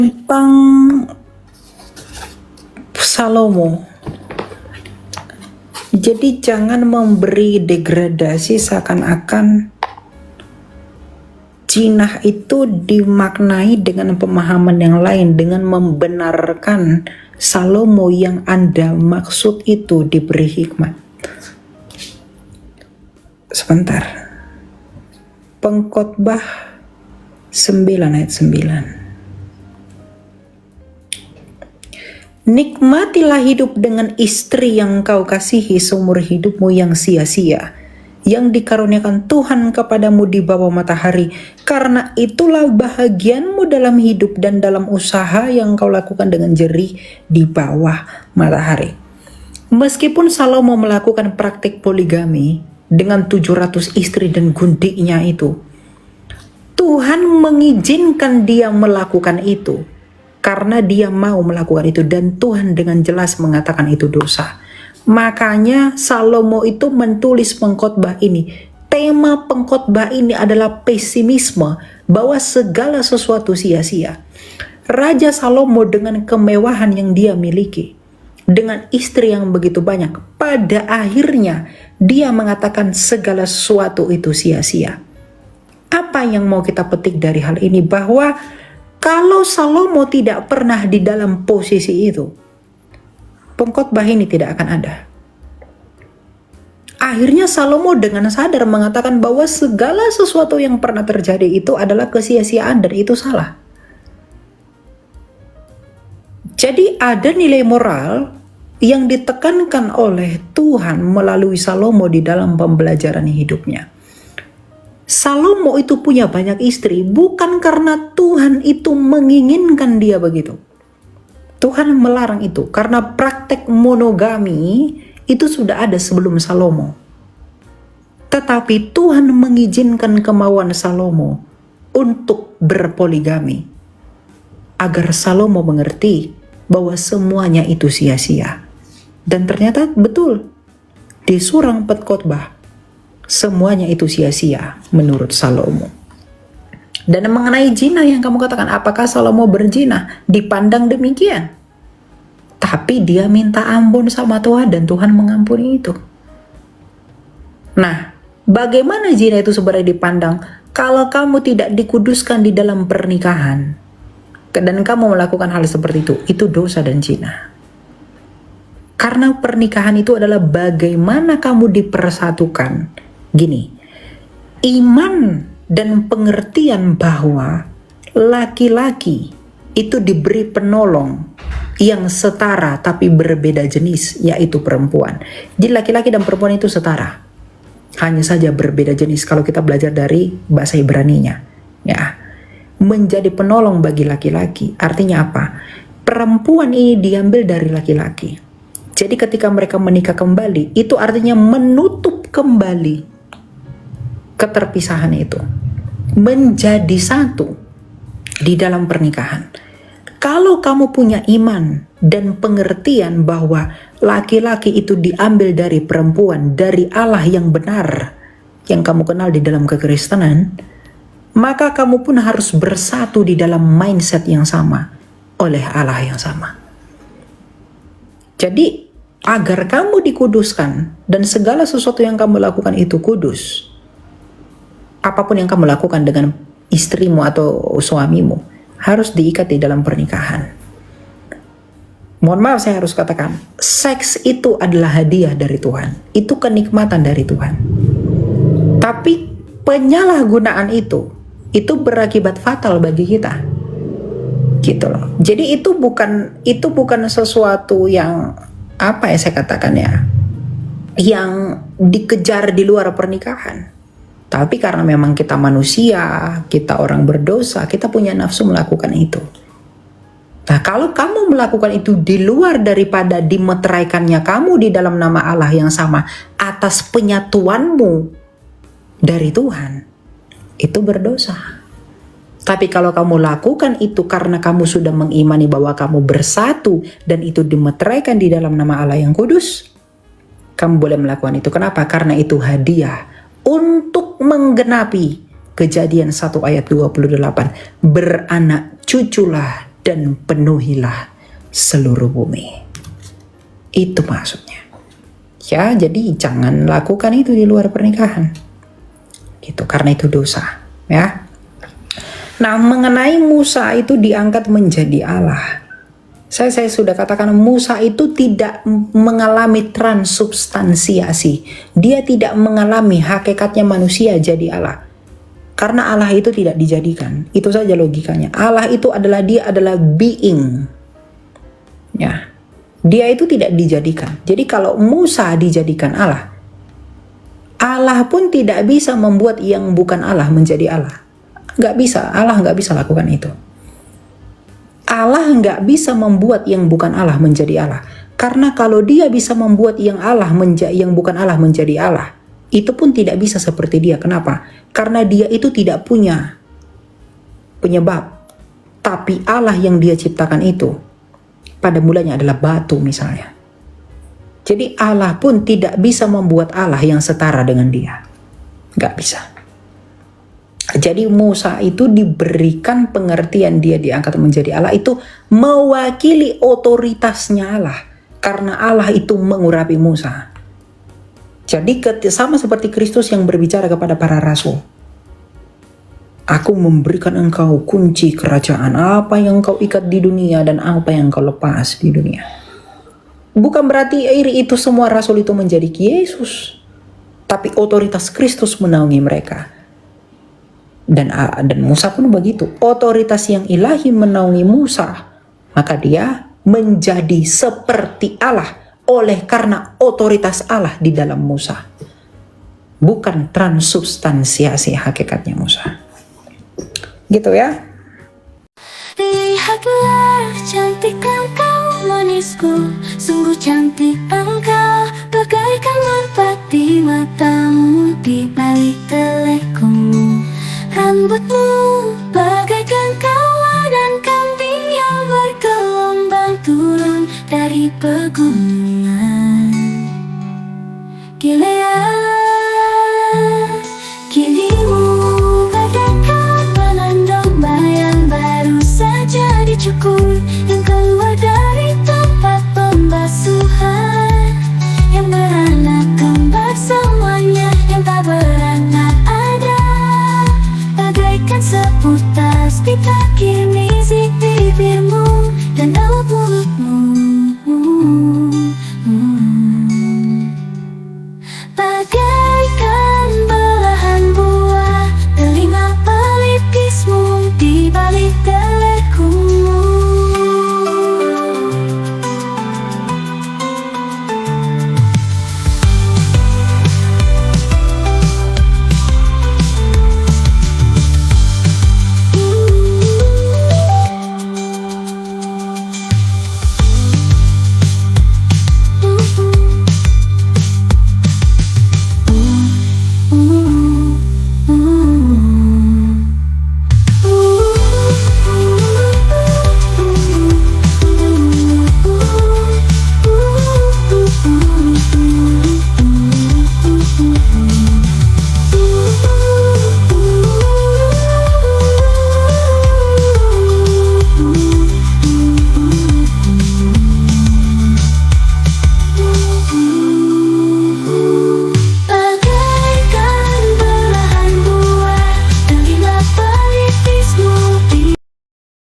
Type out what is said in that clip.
Tentang Salomo. Jadi jangan memberi degradasi seakan-akan jinah itu dimaknai dengan pemahaman yang lain, dengan membenarkan Salomo yang Anda maksud itu diberi hikmat. Sebentar. Pengkhotbah 9 ayat 9. Nikmatilah hidup dengan istri yang kau kasihi seumur hidupmu yang sia-sia, yang dikaruniakan Tuhan kepadamu di bawah matahari, karena itulah bahagianmu dalam hidup dan dalam usaha yang kau lakukan dengan jerih di bawah matahari. Meskipun Salomo melakukan praktik poligami dengan 700 istri dan gundiknya itu, Tuhan mengizinkan dia melakukan itu karena dia mau melakukan itu, dan Tuhan dengan jelas mengatakan itu dosa. Makanya Salomo itu menulis pengkhotbah ini. Tema pengkhotbah ini adalah pesimisme, bahwa segala sesuatu sia-sia. Raja Salomo dengan kemewahan yang dia miliki, dengan istri yang begitu banyak, pada akhirnya dia mengatakan segala sesuatu itu sia-sia. Apa yang mau kita petik dari hal ini? Bahwa kalau Salomo tidak pernah di dalam posisi itu, pengkhotbah ini tidak akan ada. Akhirnya Salomo dengan sadar mengatakan bahwa segala sesuatu yang pernah terjadi itu adalah kesia-siaan dan itu salah. Jadi ada nilai moral yang ditekankan oleh Tuhan melalui Salomo di dalam pembelajaran hidupnya. Salomo itu punya banyak istri bukan karena Tuhan itu menginginkan dia begitu. Tuhan melarang itu karena praktek monogami itu sudah ada sebelum Salomo. Tetapi Tuhan mengizinkan kemauan Salomo untuk berpoligami agar Salomo mengerti bahwa semuanya itu sia-sia. Dan ternyata betul, di surang pengkhotbah semuanya itu sia-sia menurut Salomo. Dan mengenai zina yang kamu katakan, apakah Salomo berzina? Dipandang demikian. Tapi dia minta ampun sama Tuhan dan Tuhan mengampuni itu. Nah, bagaimana zina itu sebenarnya dipandang? Kalau kamu tidak dikuduskan di dalam pernikahan dan kamu melakukan hal seperti itu dosa dan zina. Karena pernikahan itu adalah bagaimana kamu dipersatukan. Gini, iman dan pengertian bahwa laki-laki itu diberi penolong yang setara tapi berbeda jenis, yaitu perempuan. Jadi laki-laki dan perempuan itu setara, hanya saja berbeda jenis. Kalau kita belajar dari bahasa Ibraninya, ya, menjadi penolong bagi laki-laki artinya apa? Perempuan ini diambil dari laki-laki. Jadi ketika mereka menikah kembali, itu artinya menutup kembali keterpisahan itu, menjadi satu di dalam pernikahan. Kalau kamu punya iman dan pengertian bahwa laki-laki itu diambil dari perempuan, dari Allah yang benar yang kamu kenal di dalam kekristenan, maka kamu pun harus bersatu di dalam mindset yang sama oleh Allah yang sama. Jadi agar kamu dikuduskan dan segala sesuatu yang kamu lakukan itu kudus, apapun yang kamu lakukan dengan istrimu atau suamimu harus diikat di dalam pernikahan. Mohon maaf saya harus katakan, seks itu adalah hadiah dari Tuhan. Itu kenikmatan dari Tuhan. Tapi penyalahgunaan itu berakibat fatal bagi kita. Gitu loh. Jadi itu bukan sesuatu yang apa ya saya katakan ya, yang dikejar di luar pernikahan. Tapi karena memang kita manusia, kita orang berdosa, kita punya nafsu melakukan itu. Nah, kalau kamu melakukan itu di luar daripada dimeteraikannya kamu di dalam nama Allah yang sama atas penyatuanmu dari Tuhan, itu berdosa. Tapi kalau kamu lakukan itu karena kamu sudah mengimani bahwa kamu bersatu dan itu dimeteraikan di dalam nama Allah yang kudus, kamu boleh melakukan itu. Kenapa? Karena itu hadiah untuk menggenapi Kejadian 1 ayat 28. Beranak cuculah dan penuhilah seluruh bumi. Itu maksudnya. Ya, jadi jangan lakukan itu di luar pernikahan. Gitu, karena itu dosa, ya. Nah, mengenai Musa itu diangkat menjadi Allah. Saya sudah katakan Musa itu tidak mengalami transubstansiasi. Dia tidak mengalami hakikatnya manusia jadi Allah. Karena Allah itu tidak dijadikan. Itu saja logikanya. Allah itu adalah, dia adalah being. Ya. Dia itu tidak dijadikan. Jadi kalau Musa dijadikan Allah, Allah pun tidak bisa membuat yang bukan Allah menjadi Allah. Nggak bisa. Allah nggak bisa lakukan itu. Allah nggak bisa membuat yang bukan Allah menjadi Allah. Karena kalau dia bisa membuat yang bukan Allah menjadi Allah, itu pun tidak bisa seperti dia. Kenapa? Karena dia itu tidak punya penyebab. Tapi Allah yang dia ciptakan itu pada mulanya adalah batu misalnya. Jadi Allah pun tidak bisa membuat Allah yang setara dengan dia. Nggak bisa. Jadi Musa itu diberikan pengertian dia diangkat menjadi Allah itu mewakili otoritasnya Allah. Karena Allah itu mengurapi Musa. Jadi sama seperti Kristus yang berbicara kepada para rasul. Aku memberikan engkau kunci kerajaan. Apa yang kau ikat di dunia dan apa yang kau lepas di dunia. Bukan berarti itu semua rasul itu menjadi Yesus. Tapi otoritas Kristus menaungi mereka. Dan Musa pun begitu. Otoritas yang ilahi menaungi Musa. Maka dia menjadi seperti Allah. Oleh karena otoritas Allah di dalam Musa. Bukan transubstansiasi hakikatnya Musa. Gitu ya. Lihatlah cantik engkau manisku, sungguh cantik engkau, bagaikan merpati matamu di balik telekku. Rambutmu bagaikan kawanan kambing yang bergelombang turun dari pegunungan Gilead. Gilimu bagaikan banan domba yang baru saja dicukur, yang keluar dari tempat pembasuhan, yang beranak kembar semuanya, yang tak beranak ada, bagaikan seputar pita kirmizi bibirmu dan daunmu